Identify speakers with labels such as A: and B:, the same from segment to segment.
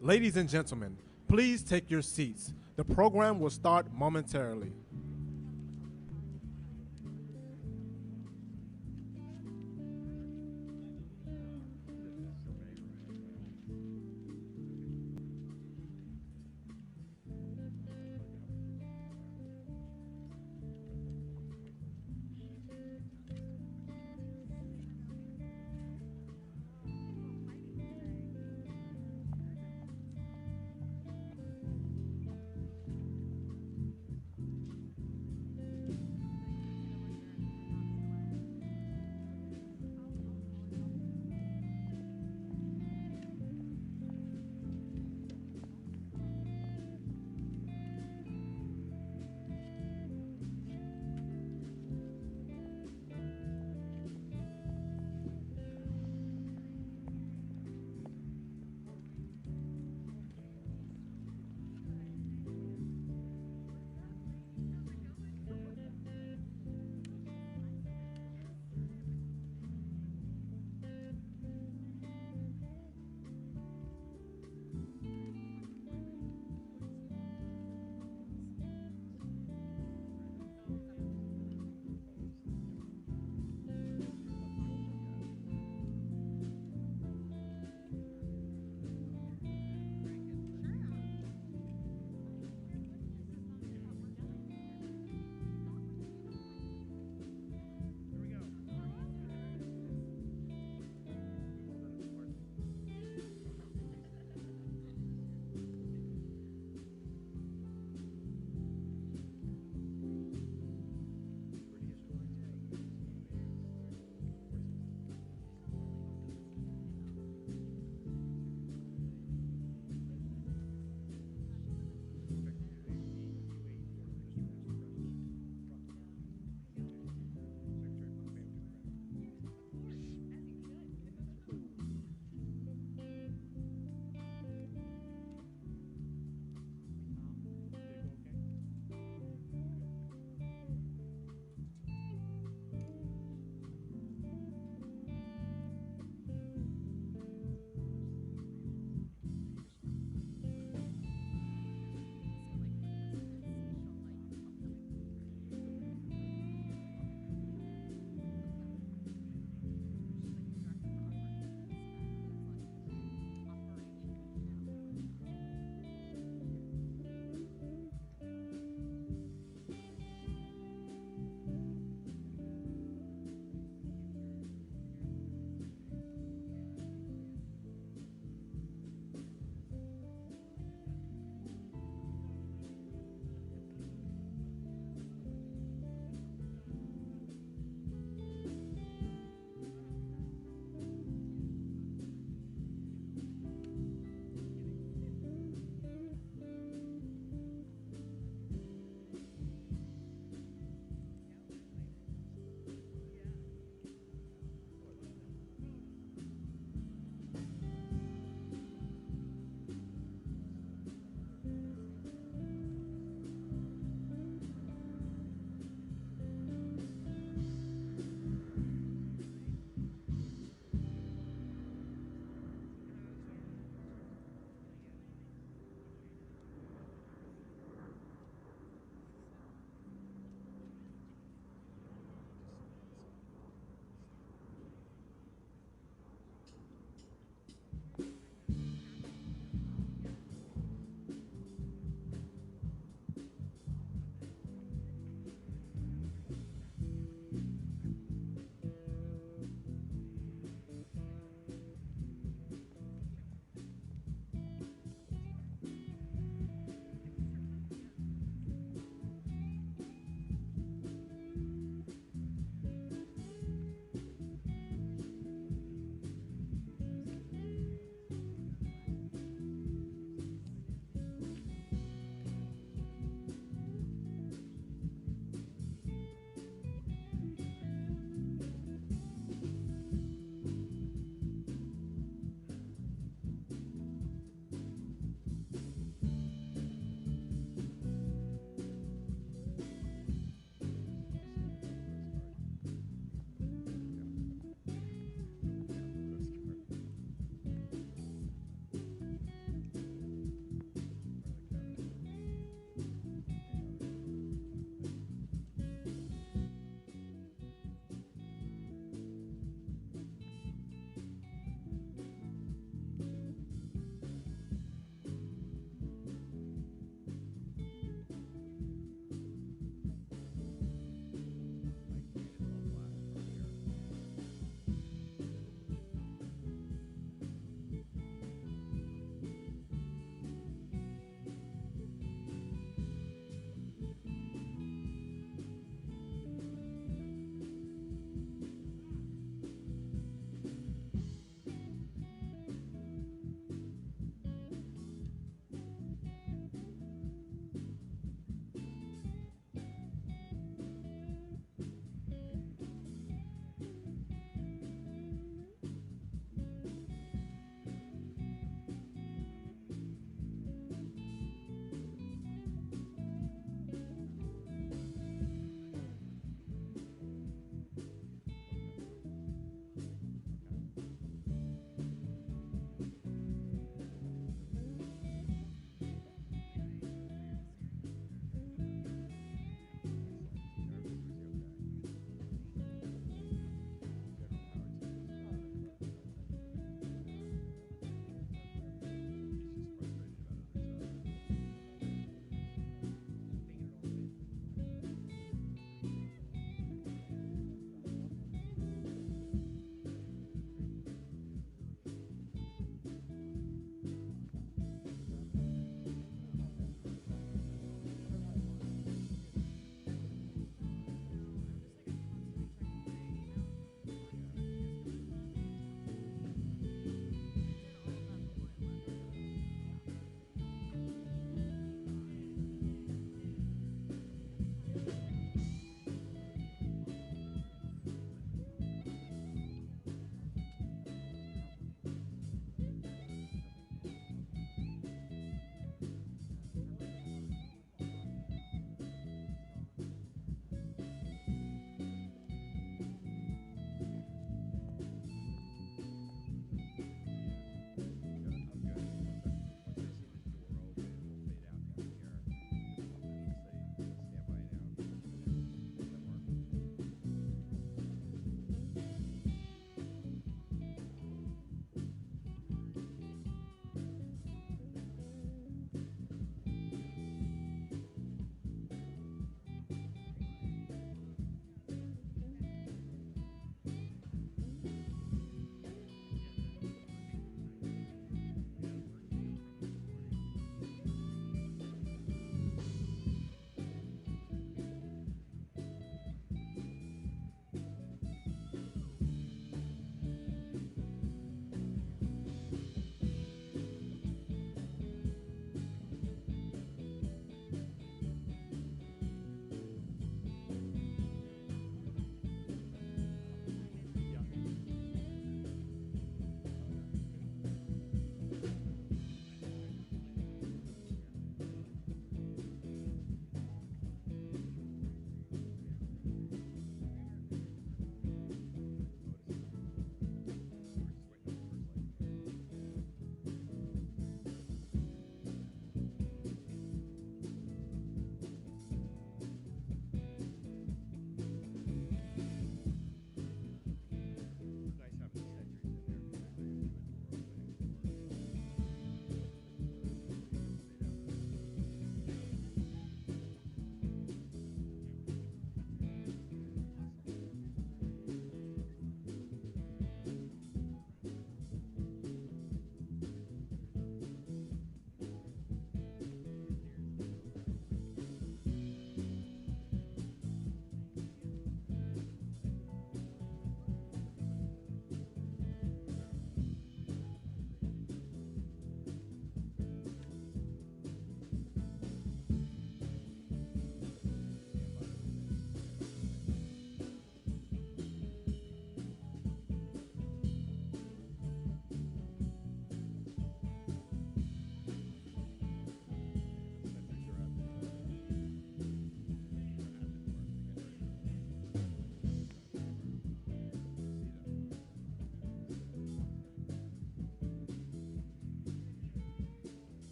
A: Ladies and gentlemen, please take your seats. The program will start momentarily.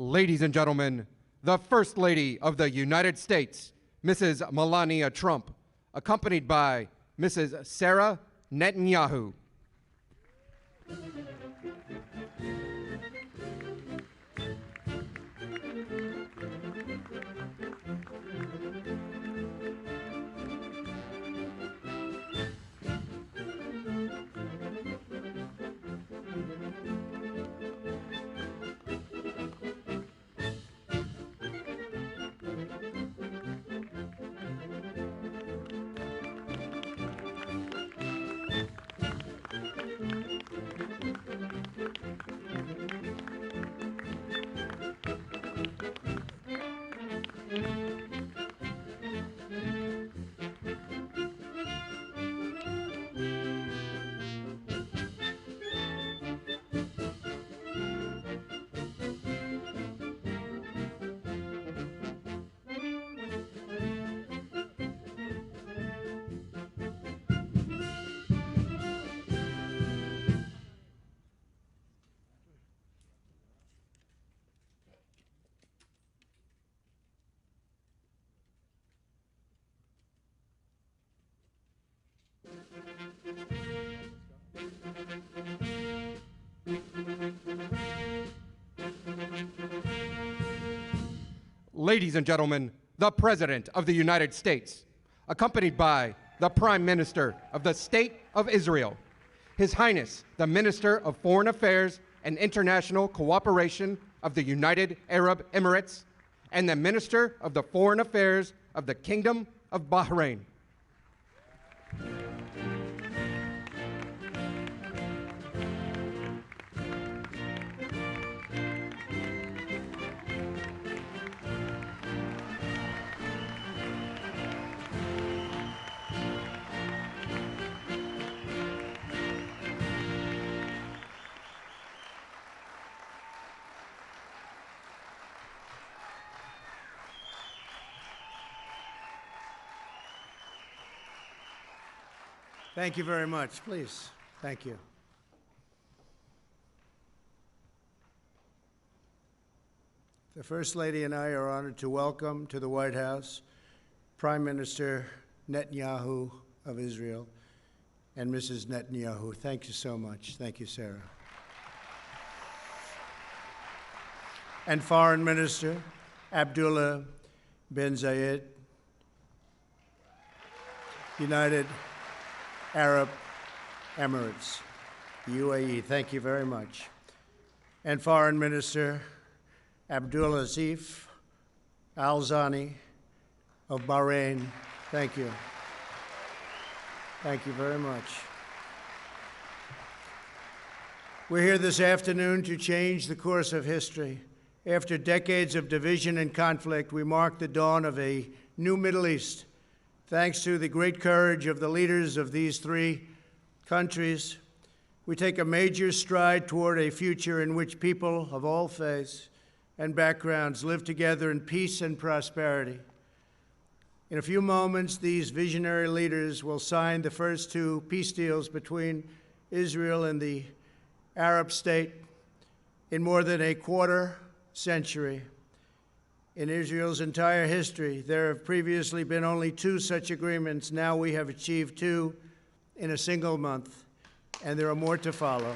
B: Ladies and gentlemen, the First Lady of the United States, Mrs. Melania Trump, accompanied by Mrs. Sarah Netanyahu. Ladies and gentlemen, the President of the United States, accompanied by the Prime Minister of the State of Israel, His Highness, the Minister of Foreign Affairs and International Cooperation of the United Arab Emirates, and the Minister of the Foreign Affairs of the Kingdom of Bahrain.
C: Thank you very much. Please. Thank you. The First Lady and I are honored to welcome to the White House Prime Minister Netanyahu of Israel and Mrs. Netanyahu. Thank you so much. Thank you, Sarah. And Foreign Minister Abdullah bin Zayed, United Arab Emirates, UAE. Thank you very much. And Foreign Minister Abdulaziz Al Zani of Bahrain. Thank you. Thank you very much. We're here this afternoon to change the course of history. After decades of division and conflict, we mark the dawn of a new Middle East. Thanks to the great courage of the leaders of these three countries, we take a major stride toward a future in which people of all faiths and backgrounds live together in peace and prosperity. In a few moments, these visionary leaders will sign the first two peace deals between Israel and the Arab state in more than a quarter century. In Israel's entire history, there have previously been only two such agreements. Now we have achieved two in a single month, and there are more to follow.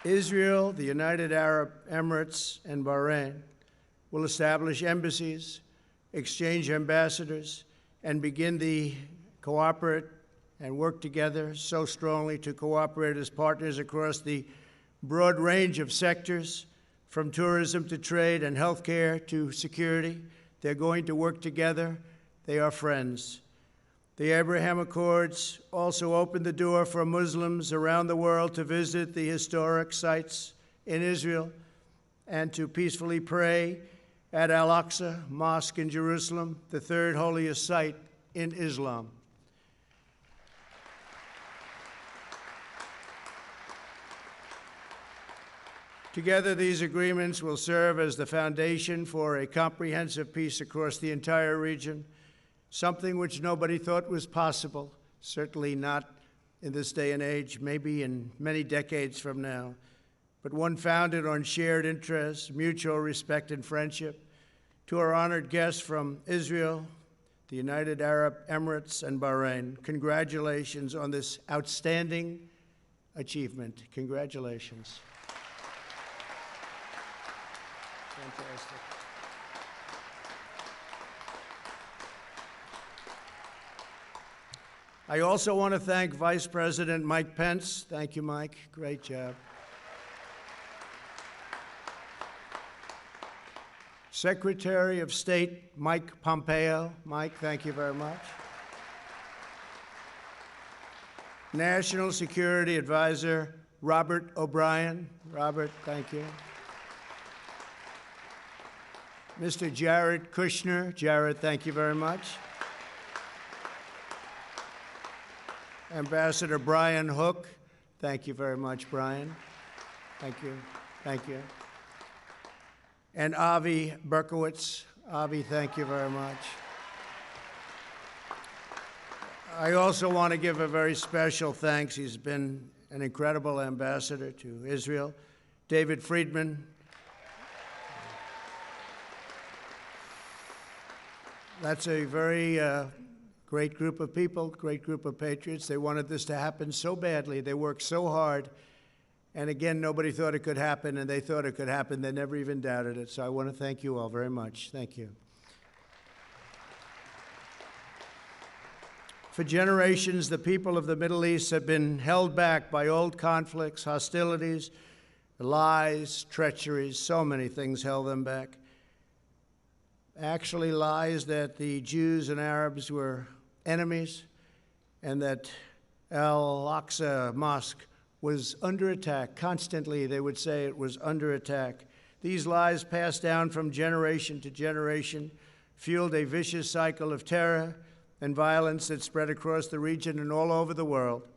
C: Israel, the United Arab Emirates, and Bahrain will establish embassies, exchange ambassadors, and begin the cooperate and work together so strongly to cooperate as partners across the broad range of sectors, from tourism to trade and healthcare to security. They're going to work together. They are friends. The Abraham Accords also opened the door for Muslims around the world to visit the historic sites in Israel and to peacefully pray at Al-Aqsa Mosque in Jerusalem, the third holiest site in Islam. Together, these agreements will serve as the foundation for a comprehensive peace across the entire region, something which nobody thought was possible certainly not in this day and age, maybe in many decades from now, but one founded on shared interests, mutual respect, and friendship. To our honored guests from Israel, the United Arab Emirates, and Bahrain, congratulations on this outstanding achievement. Congratulations. Fantastic. I also want to thank Vice President Mike Pence. Thank you, Mike. Great job. Secretary of State Mike Pompeo. Mike, thank you very much. National Security Advisor Robert O'Brien. Robert, thank you. Mr. Jared Kushner. Jared, thank you very much. Ambassador Brian Hook. Thank you very much, Brian. Thank you. Thank you. And Avi Berkowitz. Avi, thank you very much. I also want to give a very special thanks. He's been an incredible ambassador to Israel. David Friedman. That's a very great group of people, great group of patriots. They wanted this to happen so badly. They worked so hard. And again, nobody thought it could happen, and they thought it could happen. They never even doubted it. So I want to thank you all very much. Thank you. For generations, the people of the Middle East have been held back by old conflicts, hostilities, lies, treacheries. So many things held them back. Actually, lies that the Jews and Arabs were enemies and that Al-Aqsa Mosque was under attack. Constantly, they would say it was under attack. These lies passed down from generation to generation, fueled a vicious cycle of terror and violence that spread across the region and all over the world.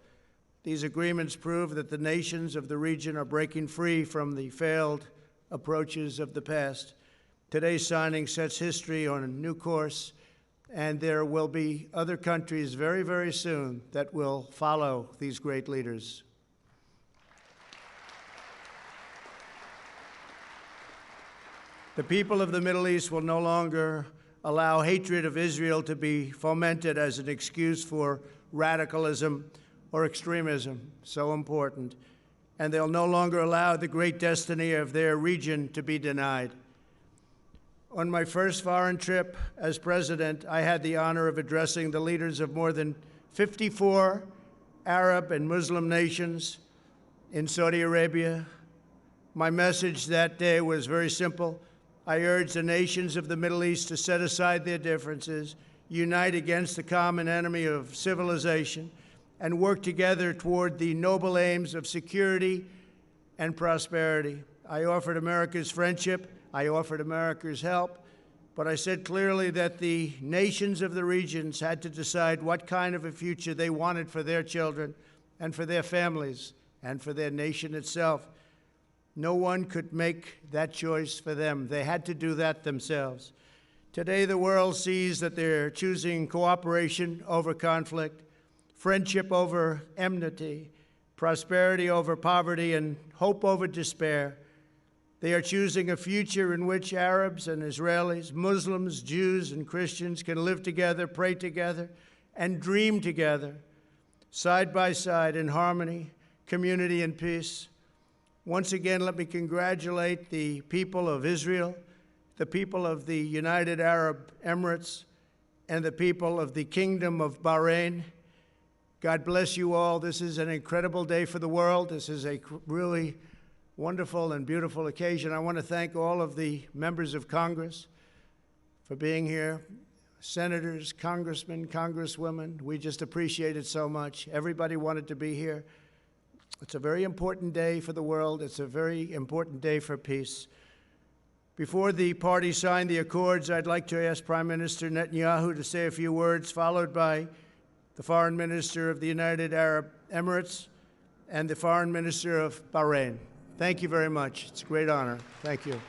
C: These agreements prove that the nations of the region are breaking free from the failed approaches of the past. Today's signing sets history on a new course, and there will be other countries very, very soon that will follow these great leaders. The people of the Middle East will no longer allow hatred of Israel to be fomented as an excuse for radicalism or extremism, so important. And they'll no longer allow the great destiny of their region to be denied. On my first foreign trip as president, I had the honor of addressing the leaders of more than 54 Arab and Muslim nations in Saudi Arabia. My message that day was very simple. I urged the nations of the Middle East to set aside their differences, unite against the common enemy of civilization, and work together toward the noble aims of security and prosperity. I offered America's friendship. I offered America's help. But I said clearly that the nations of the regions had to decide what kind of a future they wanted for their children and for their families and for their nation itself. No one could make that choice for them. They had to do that themselves. Today, the world sees that they're choosing cooperation over conflict, friendship over enmity, prosperity over poverty, and hope over despair. They are choosing a future in which Arabs and Israelis, Muslims, Jews, and Christians can live together, pray together, and dream together, side by side in harmony, community, and peace. Once again, let me congratulate the people of Israel, the people of the United Arab Emirates, and the people of the Kingdom of Bahrain. God bless you all. This is an incredible day for the world. This is a really wonderful and beautiful occasion. I want to thank all of the members of Congress for being here, senators, congressmen, congresswomen. We just appreciate it so much. Everybody wanted to be here. It's a very important day for the world. It's a very important day for peace. Before the parties sign the accords, I'd like to ask Prime Minister Netanyahu to say a few words, followed by the Foreign Minister of the United Arab Emirates and the Foreign Minister of Bahrain. Thank you very much. It's a great honor. Thank you.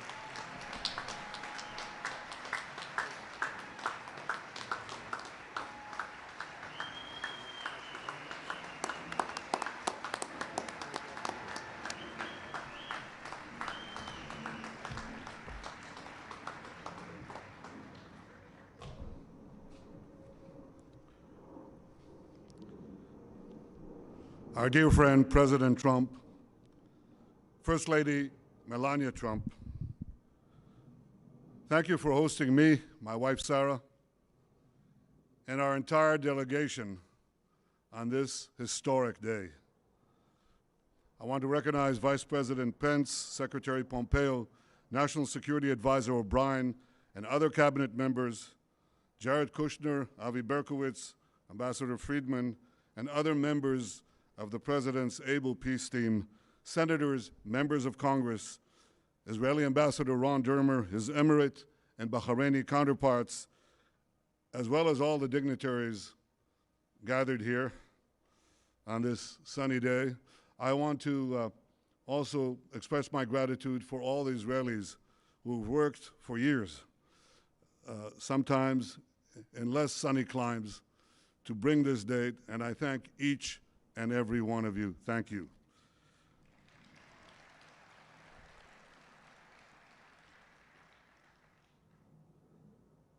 D: Our dear friend, President Trump, First Lady Melania Trump, thank you for hosting me, my wife Sarah, and our entire delegation on this historic day. I want to recognize Vice President Pence, Secretary Pompeo, National Security Advisor O'Brien, and other cabinet members, Jared Kushner, Avi Berkowitz, Ambassador Friedman, and other members of the President's able peace team, senators, members of Congress, Israeli Ambassador Ron Dermer, his Emirate and Bahraini counterparts, as well as all the dignitaries gathered here on this sunny day. I want to also express my gratitude for all the Israelis who've worked for years, sometimes in less sunny climes, to bring this date, and I thank each and every one of you. Thank you.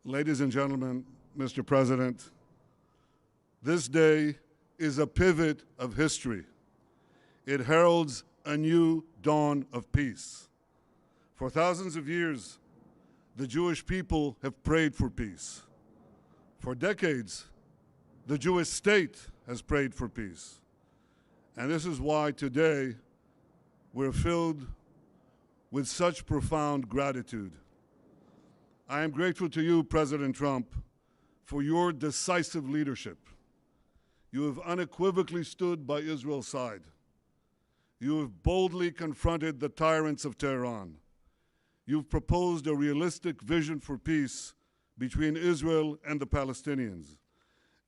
D: Ladies and gentlemen, Mr. President, this day is a pivot of history. It heralds a new dawn of peace. For thousands of years, the Jewish people have prayed for peace. For decades, the Jewish state has prayed for peace. And this is why today we're filled with such profound gratitude. I am grateful to you, President Trump, for your decisive leadership. You have unequivocally stood by Israel's side. You have boldly confronted the tyrants of Tehran. You've proposed a realistic vision for peace between Israel and the Palestinians.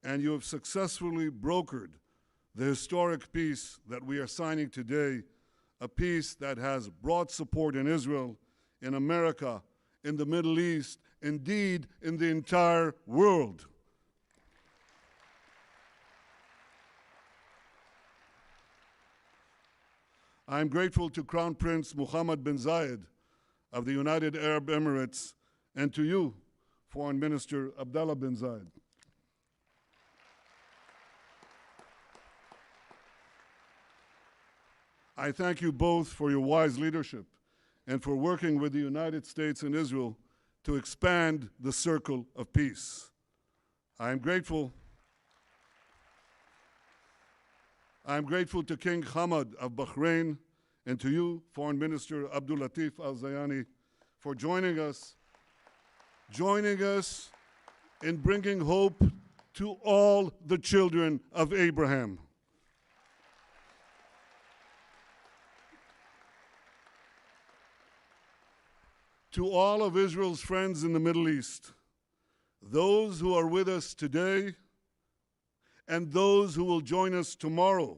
D: And you have successfully brokered the historic peace that we are signing today, a peace that has broad support in Israel, in America, in the Middle East, indeed in the entire world. I am grateful to Crown Prince Mohammed bin Zayed of the United Arab Emirates and to you, Foreign Minister Abdullah bin Zayed. I thank you both for your wise leadership and for working with the United States and Israel to expand the circle of peace. I am grateful to King Hamad of Bahrain and to you, Foreign Minister Abdul Latif Al-Zayani, for joining us in bringing hope to all the children of Abraham. To all of Israel's friends in the Middle East, those who are with us today and those who will join us tomorrow,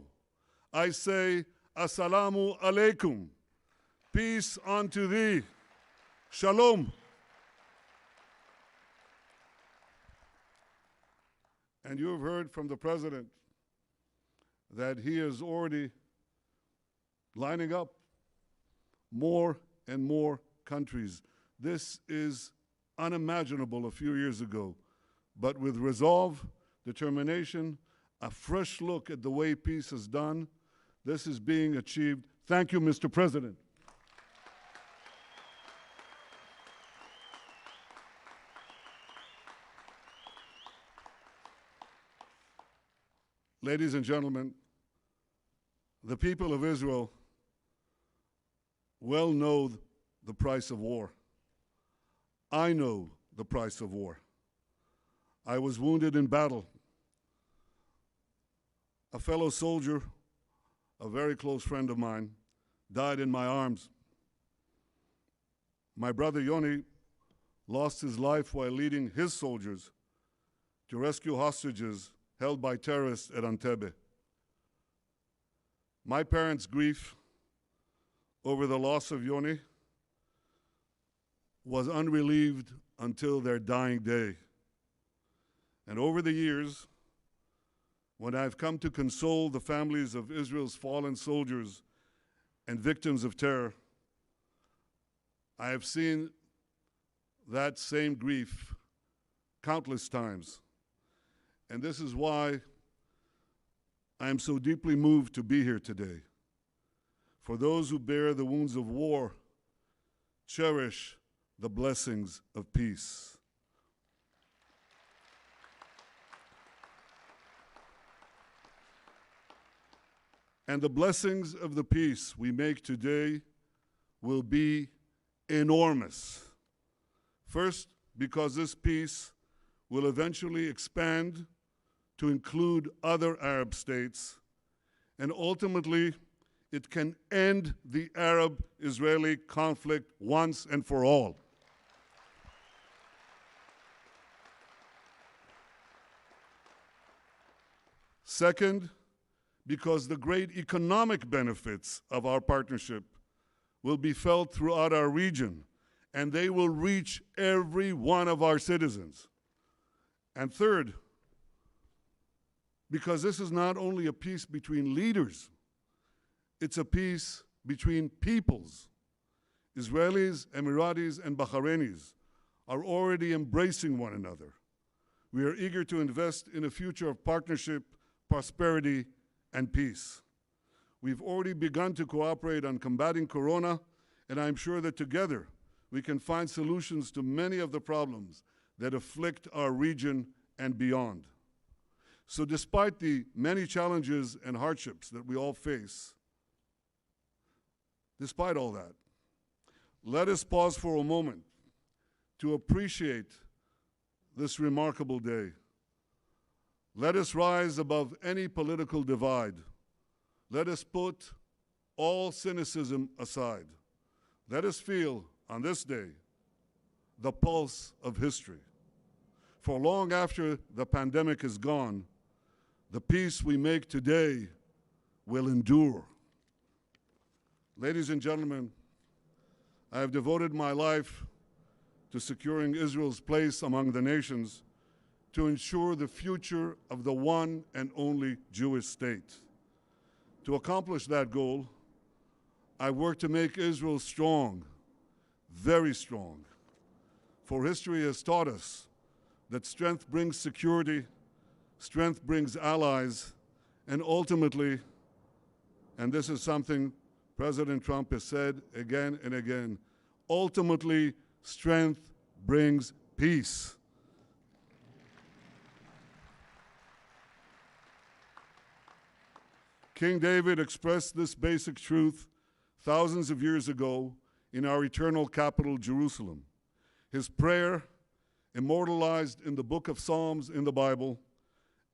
D: I say, Assalamu alaikum. Peace unto thee. Shalom. And you have heard from the President that he is already lining up more and more countries. This is unimaginable a few years ago, but with resolve, determination, a fresh look at the way peace is done, this is being achieved. Thank you, Mr. President. Ladies and gentlemen, the people of Israel well know the price of war. I know the price of war. I was wounded in battle. A fellow soldier, a very close friend of mine, died in my arms. My brother Yoni lost his life while leading his soldiers to rescue hostages held by terrorists at Entebbe. My parents' grief over the loss of Yoni was unrelieved until their dying day. And over the years, when I've come to console the families of Israel's fallen soldiers and victims of terror, I have seen that same grief countless times. And this is why I am so deeply moved to be here today. For those who bear the wounds of war, cherish the blessings of peace. And the blessings of the peace we make today will be enormous. First, because this peace will eventually expand to include other Arab states, and ultimately, it can end the Arab-Israeli conflict once and for all. Second, because the great economic benefits of our partnership will be felt throughout our region, and they will reach every one of our citizens. And third, because this is not only a peace between leaders, it's a peace between peoples. Israelis, Emiratis, and Bahrainis are already embracing one another. We are eager to invest in a future of partnership, prosperity, and peace. We've already begun to cooperate on combating Corona, and I'm sure that together we can find solutions to many of the problems that afflict our region and beyond. So despite the many challenges and hardships that we all face, despite all that, let us pause for a moment to appreciate this remarkable day. Let us rise above any political divide. Let us put all cynicism aside. Let us feel, on this day, the pulse of history. For long after the pandemic is gone, the peace we make today will endure. Ladies and gentlemen, I have devoted my life to securing Israel's place among the nations to ensure the future of the one and only Jewish state. To accomplish that goal, I worked to make Israel strong, very strong. For history has taught us that strength brings security, strength brings allies, and ultimately, and this is something President Trump has said again and again, ultimately, strength brings peace. King David expressed this basic truth thousands of years ago in our eternal capital, Jerusalem. His prayer, immortalized in the book of Psalms in the Bible,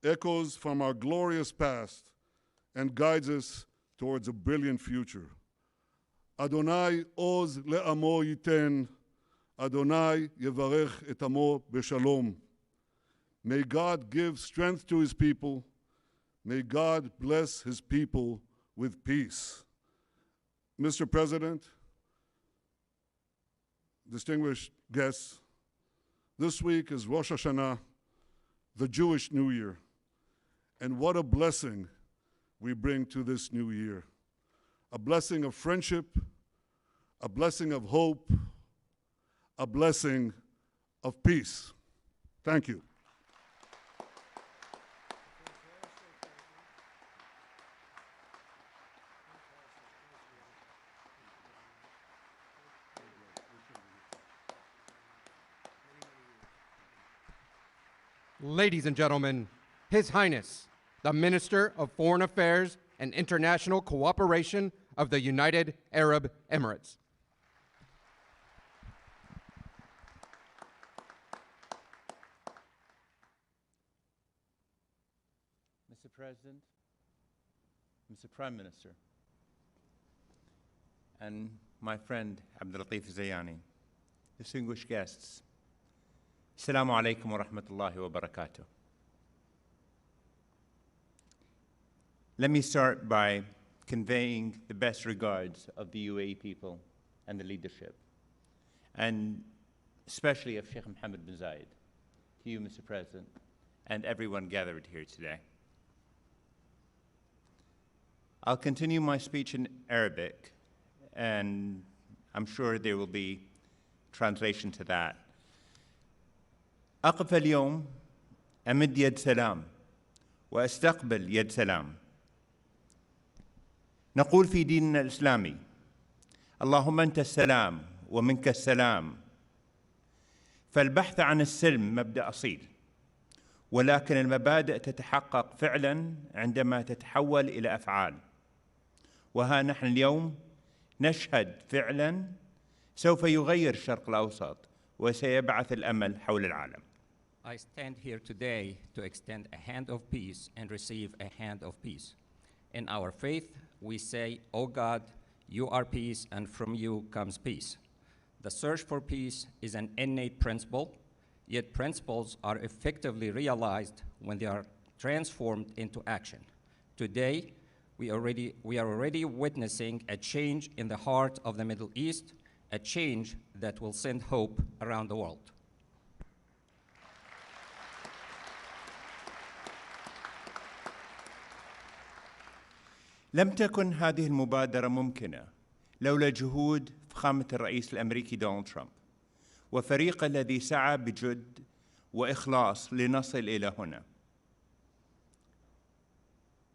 D: echoes from our glorious past and guides us towards a brilliant future. Adonai oz le'amo yiten, Adonai yevarech et amo b'shalom. May God give strength to his people. May God bless his people with peace. Mr. President, distinguished guests, this week is Rosh Hashanah, the Jewish New Year. And what a blessing we bring to this new year. A blessing of friendship, a blessing of hope, a blessing of peace. Thank you.
B: Ladies and gentlemen, His Highness, the Minister of Foreign Affairs and International Cooperation of the United Arab Emirates.
E: Mr. President, Mr. Prime Minister, and my friend Abdulatif Zayani, distinguished guests, Assalamu alaikum wa rahmatullahi wa barakatuh. Let me start by conveying the best regards of the UAE people and the leadership, and especially of Sheikh Mohammed bin Zayed, to you, Mr. President, and everyone gathered here today. I'll continue my speech in Arabic, and I'm sure there will be translation to that. أقف اليوم أمد يد سلام وأستقبل يد سلام نقول في ديننا الإسلامي: اللهم أنت السلام ومنك السلام. فالبحث عن السلم مبدأ أصيل، ولكن المبادئ تتحقق فعلا عندما تتحول إلى أفعال. وها نحن اليوم نشهد فعلا سوف يغير الشرق الأوسط وسيبعث الأمل حول العالم.
F: I stand here today to extend a hand of peace and receive a hand of peace. In our faith, we say, "O God, you are peace, and from you comes peace." The search for peace is an innate principle, yet principles are effectively realized when they are transformed into action. Today, we are already witnessing a change in the heart of the Middle East, a change that will send hope around the world.
E: لم تكن هذه المبادرة ممكنة لولا جهود فخامة الرئيس الأمريكي دونالد ترامب وفريقه الذي سعى بجد وإخلاص لنصل إلى هنا.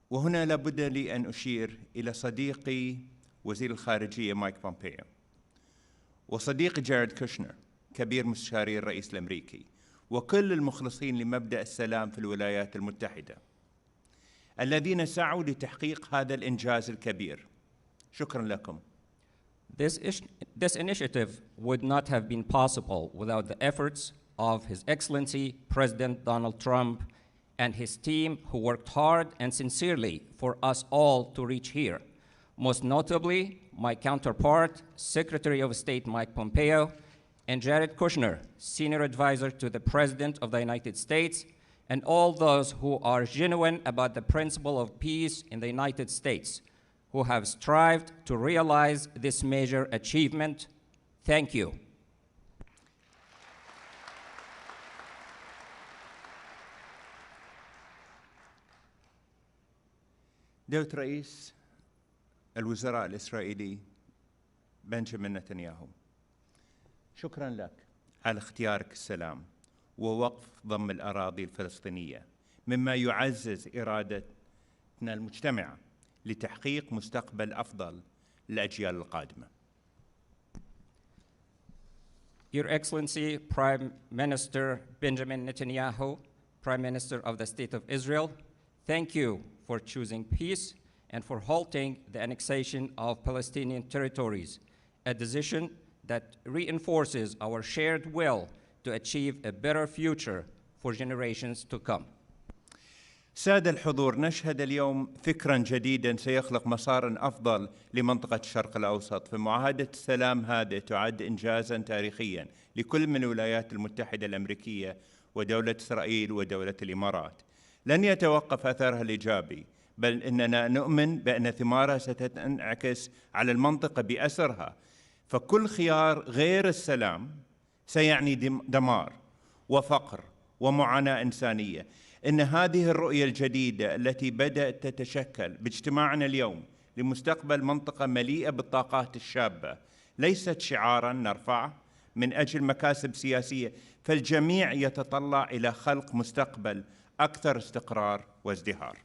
E: وهنا لابد لي أن أشير إلى صديقي وزير الخارجية مايك بومبيو، وصديقي جاريد كوشنر كبير مستشاري الرئيس الأمريكي، وكل المخلصين لمبدأ السلام في الولايات المتحدة الذين سعوا لتحقيق هذا الإنجاز الكبير. شكرا لكم.
F: This initiative would not have been possible without the efforts of His Excellency President Donald Trump and his team, who worked hard and sincerely for us all to reach here. Most notably, my counterpart, Secretary of State Mike Pompeo, and Jared Kushner, Senior Advisor to the President of the United States, and all those who are genuine about the principle of peace in the United States, who have strived to realize this major achievement. Thank you.
E: دولة رئيس الوزراء الإسرائيلي بنجامين نتنياهو، شكرا لك على اختيارك السلام ووقف ضم الأراضي الفلسطينية، مما يعزز إرادتنا المجتمعة لتحقيق مستقبل أفضل للأجيال القادمة.
F: Your Excellency, Prime Minister Benjamin Netanyahu, Prime Minister of the State of Israel, thank you for choosing peace and for halting the annexation of Palestinian territories, a decision that reinforces our shared will to achieve a better future for generations to come.
E: سادة الحضور، نشهد اليوم فكراً جديداً سيخلق مساراً أفضل لمنطقة الشرق الأوسط، فمعاهدة السلام هذه تعد إنجازاً تاريخياً لكل من الولايات المتحدة الأمريكية ودولة إسرائيل ودولة الإمارات. لن يتوقف أثرها الإيجابي، بل إننا نؤمن بأن ثمارها ستنعكس على المنطقة بأسرها، فكل خيار غير السلام سيعني دمار وفقر ومعاناة إنسانية. إن هذه الرؤية الجديدة التي بدأت تتشكل باجتماعنا اليوم لمستقبل منطقة مليئة بالطاقات الشابة ليست شعاراً نرفعه من أجل مكاسب سياسية، فالجميع يتطلع إلى خلق مستقبل أكثر استقرار وازدهار.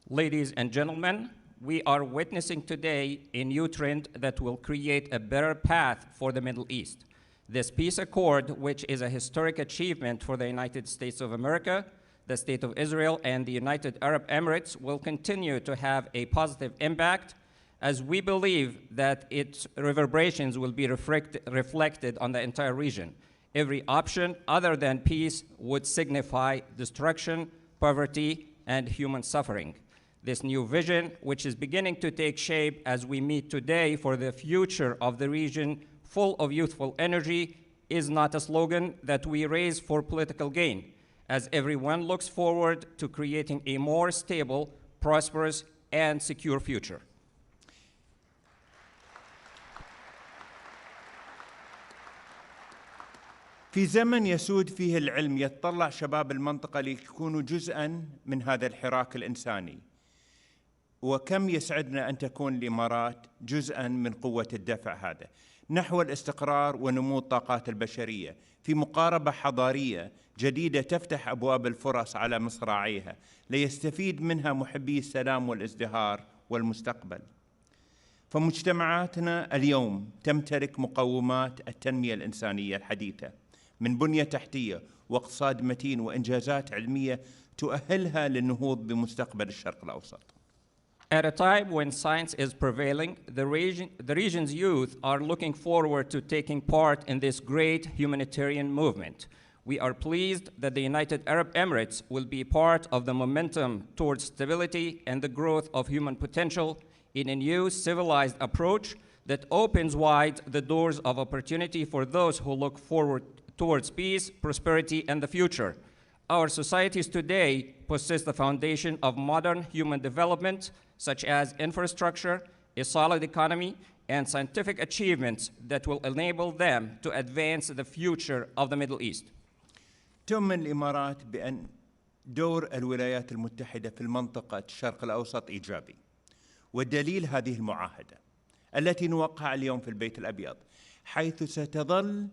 F: Ladies and gentlemen, we are witnessing today a new trend that will create a better path for the Middle East. This peace accord, which is a historic achievement for the United States of America, the State of Israel, and the United Arab Emirates, will continue to have a positive impact, as we believe that its reverberations will be reflected on the entire region. Every option other than peace would signify destruction, poverty, and human suffering. This new vision, which is beginning to take shape as we meet today for the future of the region full of youthful energy, is not a slogan that we raise for political gain, as everyone looks forward to creating a more stable, prosperous, and secure future.
E: في زمن يسود فيه العلم يتطلع شباب المنطقة ليكونوا جزءاً من هذا الحراك الإنساني، وكم يسعدنا أن تكون الإمارات جزءاً من قوة الدفع هذا نحو الاستقرار ونمو الطاقات البشرية في مقاربة حضارية جديدة تفتح أبواب الفرص على مصراعيها ليستفيد منها محبي السلام والازدهار والمستقبل. فمجتمعاتنا اليوم تمتلك مقومات التنمية الإنسانية الحديثة من بنية تحتية واقتصاد متين وإنجازات علمية تؤهلها للنهوض بمستقبل الشرق الأوسط.
F: At a time when science is prevailing, the region's youth are looking forward to taking part in this great humanitarian movement. We are pleased that the United Arab Emirates will be part of the momentum towards stability and the growth of human potential in a new civilized approach that opens wide the doors of opportunity for those who look forward towards peace, prosperity, and the future. Our societies today possess the foundation of modern human development, such as infrastructure, a solid economy, and scientific achievements that will enable them to advance the future of the Middle East.
E: تؤمن الإمارات بأن دور الولايات المتحدة في المنطقة الشرق الأوسط إيجابي، والدليل هذه المعاهدة التي نوقعها اليوم في البيت الأبيض، حيث ستظل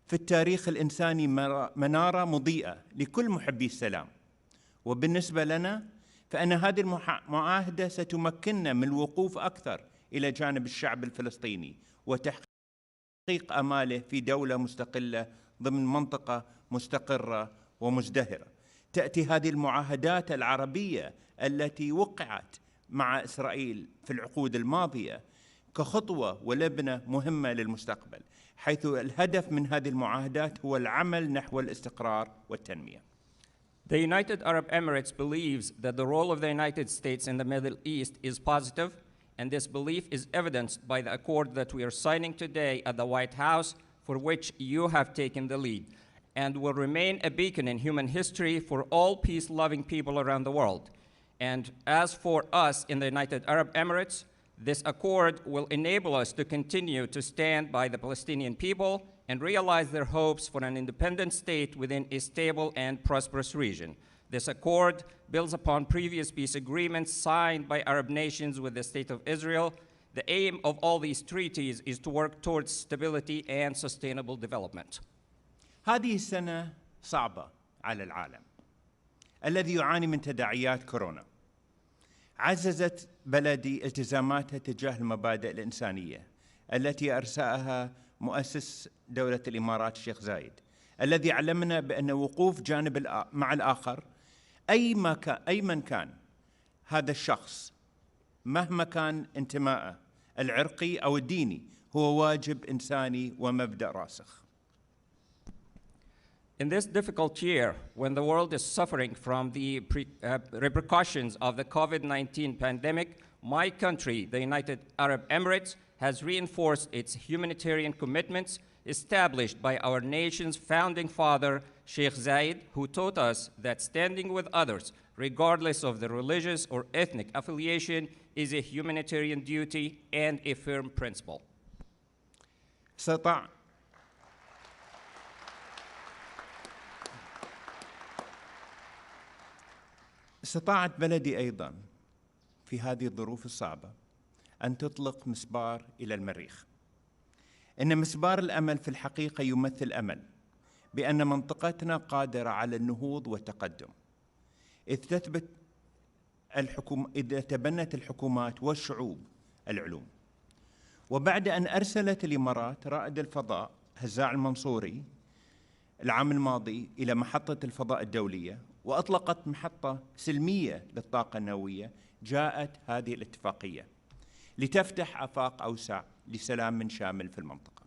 E: في التاريخ الإنساني منارة مضيئة لكل محبي السلام. وبالنسبة لنا فإن هذه المعاهدة ستمكننا من الوقوف أكثر إلى جانب الشعب الفلسطيني وتحقيق آماله في دولة مستقلة ضمن منطقة مستقرة ومزدهرة. تأتي هذه المعاهدات العربية التي وقعت مع إسرائيل في العقود الماضية كخطوة ولبنة مهمة للمستقبل، حيث الهدف من هذه المعاهدات هو العمل نحو الاستقرار والتنمية.
F: The United Arab Emirates believes that the role of the United States in the Middle East is positive, and this belief is evidenced by the accord that we are signing today at the White House, for which you have taken the lead, and will remain a beacon in human history for all peace-loving people around the world. And as for us in the United Arab Emirates, this accord will enable us to continue to stand by the Palestinian people and realize their hopes for an independent state within a stable and prosperous region. This accord builds upon previous peace agreements signed by Arab nations with the State of Israel. The aim of all these treaties is to work towards stability and sustainable development.
E: هذه السنة صعبة على العالم الذي يعاني من تداعيات كورونا. عززت بلدي التزاماتها تجاه المبادئ الإنسانية التي أرساها مؤسس دولة الإمارات الشيخ زايد، الذي علمنا بأن وقوف جانب مع الآخر أي من كان هذا الشخص مهما كان انتمائه العرقي أو الديني هو واجب إنساني ومبدأ راسخ.
F: In this difficult year, when the world is suffering from the repercussions of the COVID-19 pandemic, my country, the United Arab Emirates, has reinforced its humanitarian commitments established by our nation's founding father, Sheikh Zayed, who taught us that standing with others, regardless of their religious or ethnic affiliation, is a humanitarian duty and a firm principle.
E: استطاعت بلدي أيضاً في هذه الظروف الصعبة أن تطلق مسبار إلى المريخ. إن مسبار الأمل في الحقيقة يمثل أمل بأن منطقتنا قادرة على النهوض والتقدم، إذ تبنت الحكومات والشعوب العلوم. وبعد أن أرسلت الإمارات رائد الفضاء هزاع المنصوري العام الماضي إلى محطة الفضاء الدولية وأطلقت محطة سلمية للطاقة النووية، جاءت هذه الاتفاقية لتفتح آفاق أوسع لسلام شامل في المنطقة.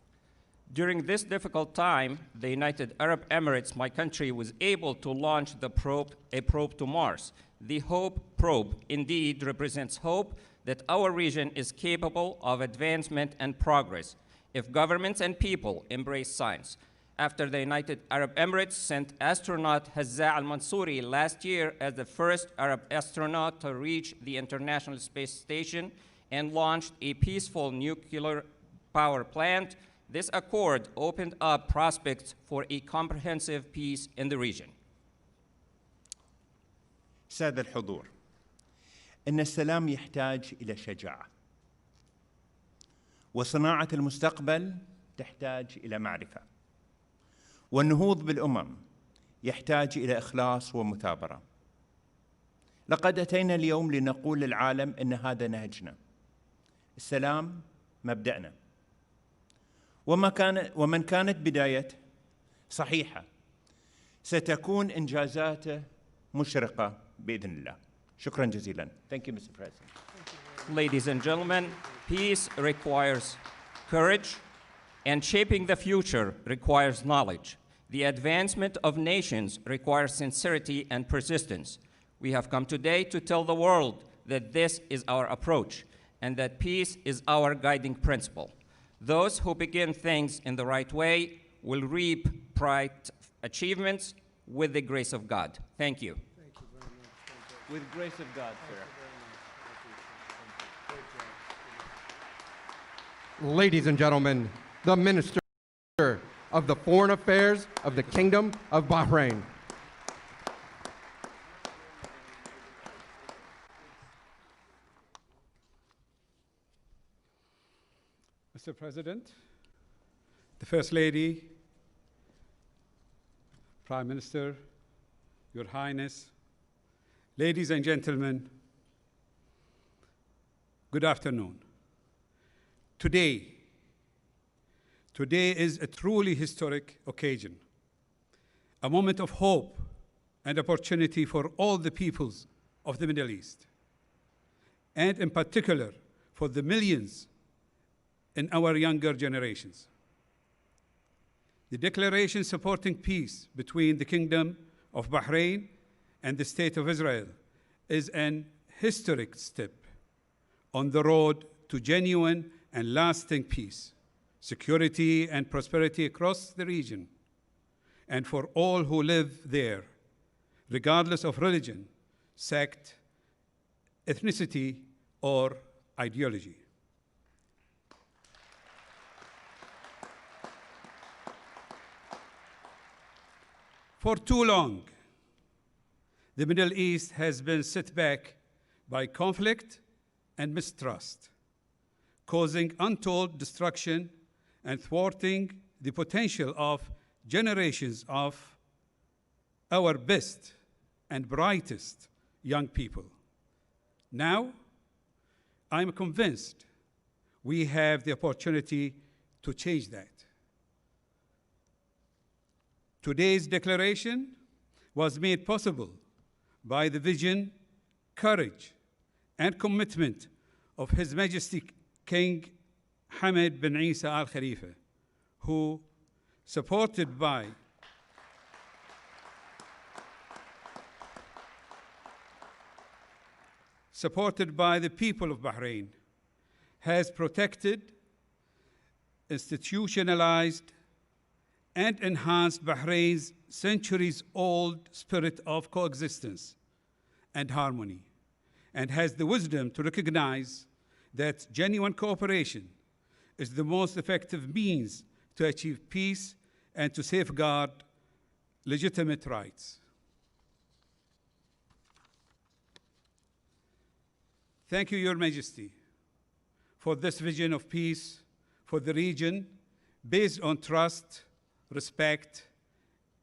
F: During this difficult time, the United Arab Emirates, my country, was able to launch a probe to Mars. The HOPE probe indeed represents hope that our region is capable of advancement and progress if governments and people embrace science. After the United Arab Emirates sent astronaut Hazza al-Mansouri last year as the first Arab astronaut to reach the International Space Station and launched a peaceful nuclear power plant, this accord opened up prospects for a comprehensive peace in the region.
E: سادة الحضور، إن السلام يحتاج إلى شجاعة، وصناعة المستقبل تحتاج إلى معرفة، والنهوض بالأمم يحتاج إلى إخلاص ومثابرة. لقد أتينا اليوم لنقول للعالم إن هذا نهجنا، السلام مبدأنا. ومن كانت بدايته صحيحة ستكون إنجازاته مشرقة بإذن الله. شكرا جزيلا. Thank you, Mr. President.
F: Ladies and gentlemen, peace requires courage, and shaping the future requires knowledge. The advancement of nations requires sincerity and persistence. We have come today to tell the world that this is our approach and that peace is our guiding principle. Those who begin things in the right way will reap bright achievements with the grace of God. Thank you.
C: Thank you very much.
E: With grace of God, sir.
B: Ladies and gentlemen, the Minister of the Foreign Affairs of the Kingdom of Bahrain.
G: Mr. President, the First Lady, Prime Minister, Your Highness, ladies and gentlemen, good afternoon. Today is a truly historic occasion, a moment of hope and opportunity for all the peoples of the Middle East, and in particular for the millions in our younger generations. The declaration supporting peace between the Kingdom of Bahrain and the State of Israel is an historic step on the road to genuine and lasting peace, security, and prosperity across the region, and for all who live there, regardless of religion, sect, ethnicity, or ideology. For too long, the Middle East has been set back by conflict and mistrust, causing untold destruction and thwarting the potential of generations of our best and brightest young people. Now, I'm convinced we have the opportunity to change that. Today's declaration was made possible by the vision, courage, and commitment of His Majesty King Hamad bin Isa Al Khalifa, who, supported by the people of Bahrain, has protected, institutionalized, and enhanced Bahrain's centuries-old spirit of coexistence and harmony, and has the wisdom to recognize that genuine cooperation is the most effective means to achieve peace and to safeguard legitimate rights. Thank you, Your Majesty, for this vision of peace for the region based on trust, respect,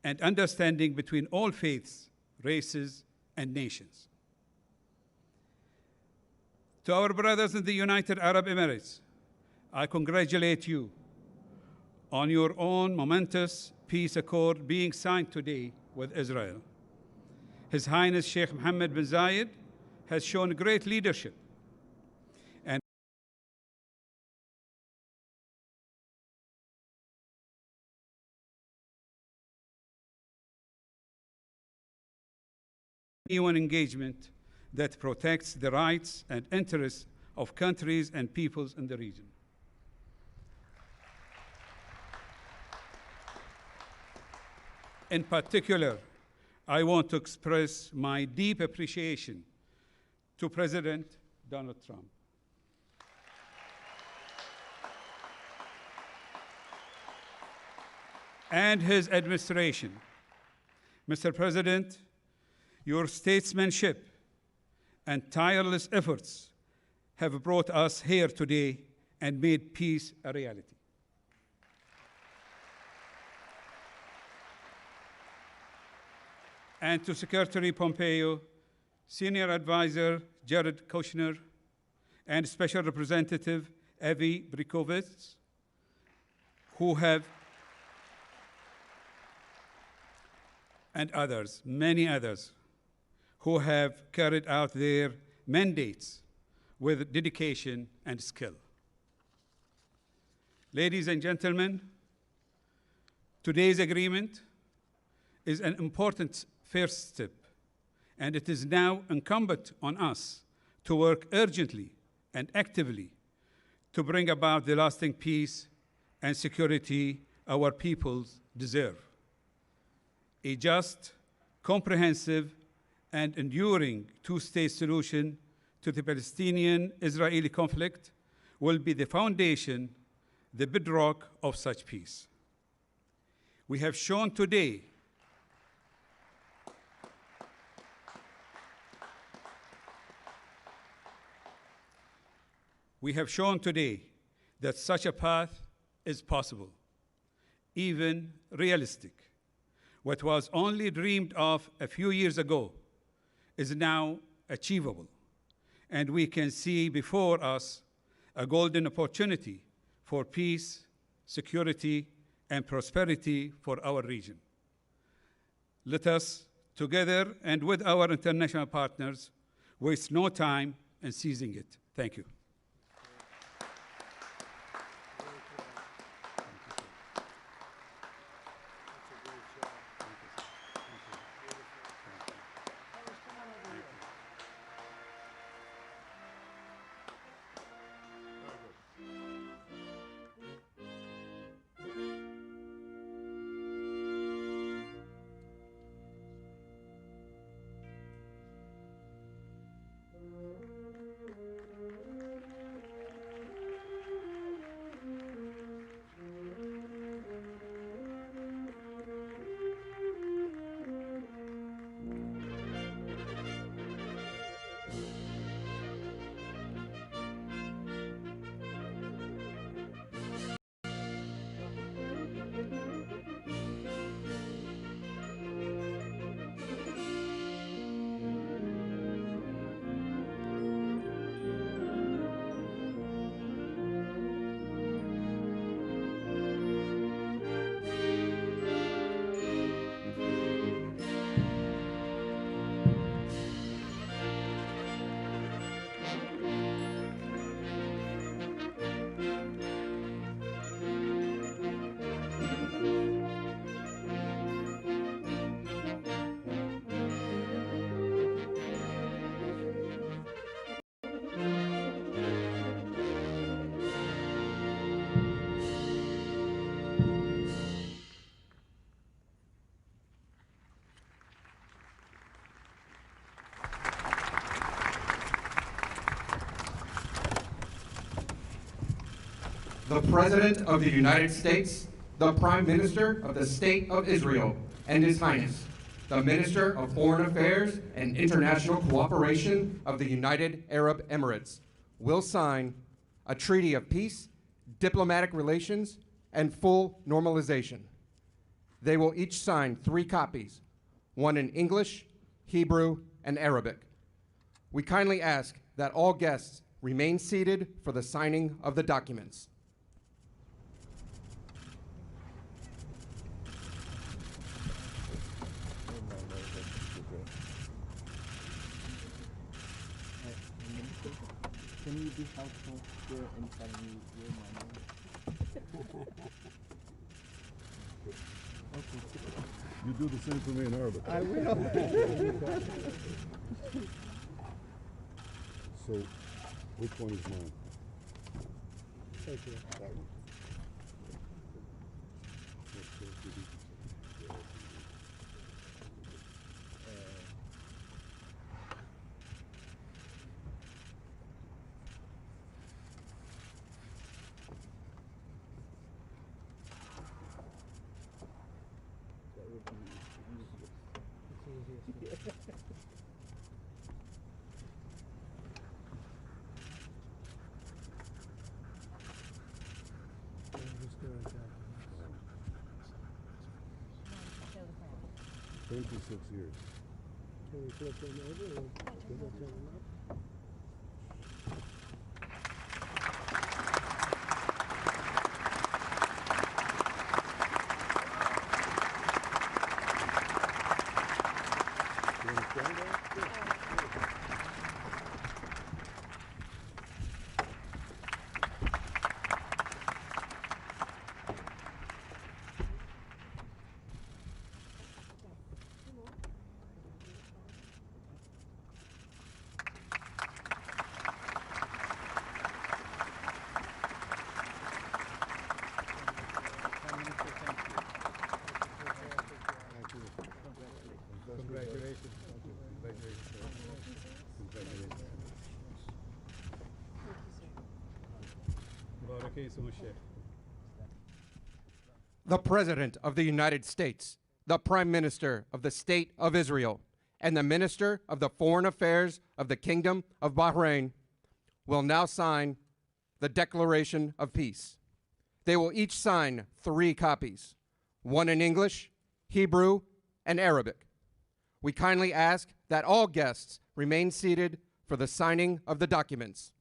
G: and understanding between all faiths, races, and nations. To our brothers in the United Arab Emirates, I congratulate you on your own momentous peace accord being signed today with Israel. His Highness Sheikh Mohammed bin Zayed has shown great leadership and genuine engagement that protects the rights and interests of countries and peoples in the region. In particular, I want to express my deep appreciation to President Donald Trump and his administration. Mr. President, your statesmanship and tireless efforts have brought us here today and made peace a reality. And to Secretary Pompeo, Senior Advisor Jared Kushner, and Special Representative Avi Brikovitz, and others, many others, who have carried out their mandates with dedication and skill. Ladies and gentlemen, today's agreement is an important first step, and it is now incumbent on us to work urgently and actively to bring about the lasting peace and security our peoples deserve. A just, comprehensive, and enduring two-state solution to the Palestinian-Israeli conflict will be the foundation, the bedrock of such peace. We have shown today that such a path is possible, even realistic. What was only dreamed of a few years ago is now achievable, and we can see before us a golden opportunity for peace, security, and prosperity for our region. Let us, together and with our international partners, waste no time in seizing it. Thank you.
B: The President of the United States, the Prime Minister of the State of Israel, and His Highness, the Minister of Foreign Affairs and International Cooperation of the United Arab Emirates, will sign a treaty of peace, diplomatic relations, and full normalization. They will each sign 3 copies, one in English, Hebrew, and Arabic. We kindly ask that all guests remain seated for the signing of the documents.
H: Can you be helpful here and tell me your name? Okay.
D: You do the same for me in Arabic.
H: I will.
D: So, which one is mine?
H: Thank you.
D: That one.
H: Can
D: 26 years.
H: we flip them over or turn them up?
B: The President of the United States, the Prime Minister of the State of Israel, and the Minister of the Foreign Affairs of the Kingdom of Bahrain will now sign the Declaration of Peace. They will each sign 3 copies, one in English, Hebrew, and Arabic. We kindly ask that all guests remain seated for the signing of the documents.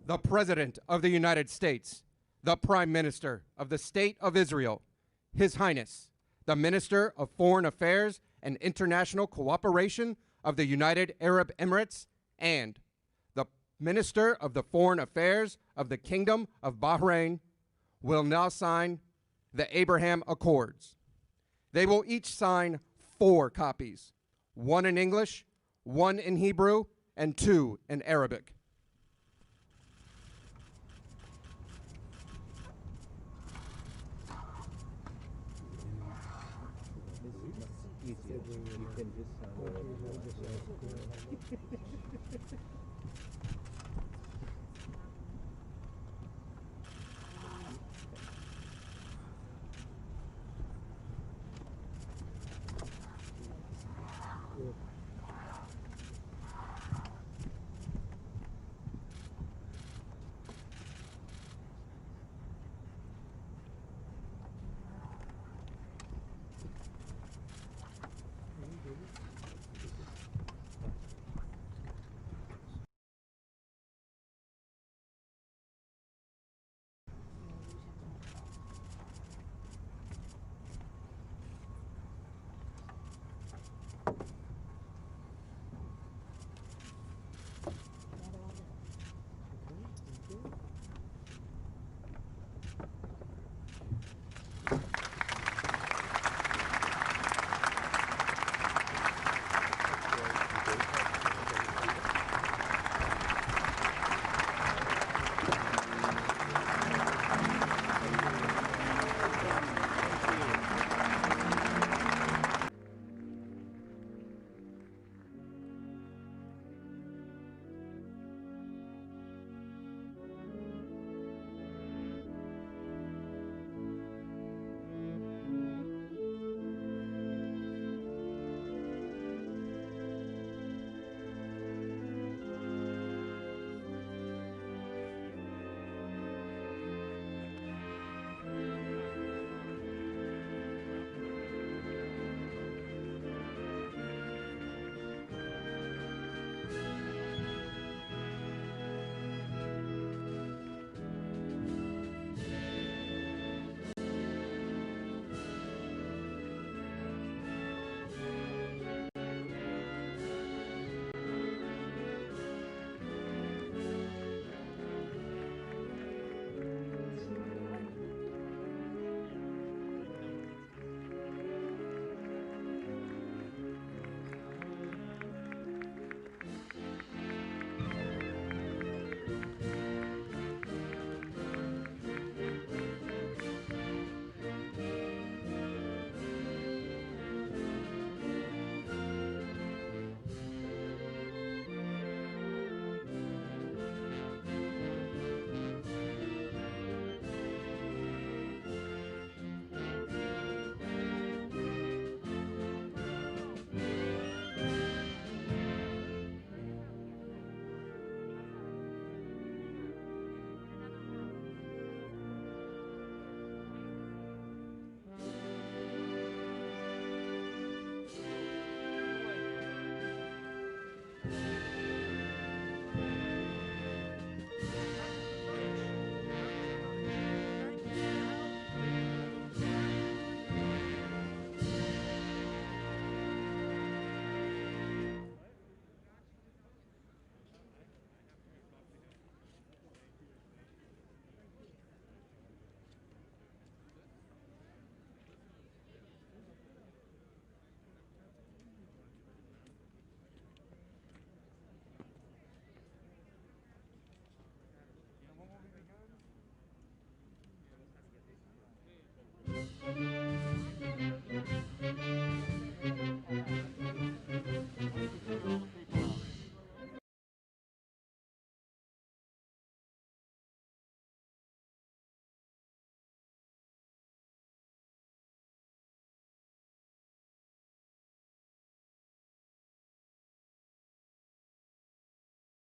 B: The President of the United States, the Prime Minister of the State of Israel, His Highness, the Minister of Foreign Affairs and International Cooperation of the United Arab Emirates, and the Minister of the Foreign Affairs of the Kingdom of Bahrain will now sign the Abraham Accords. They will each sign 4 copies, one in English, one in Hebrew, and 2 in Arabic.
H: You can just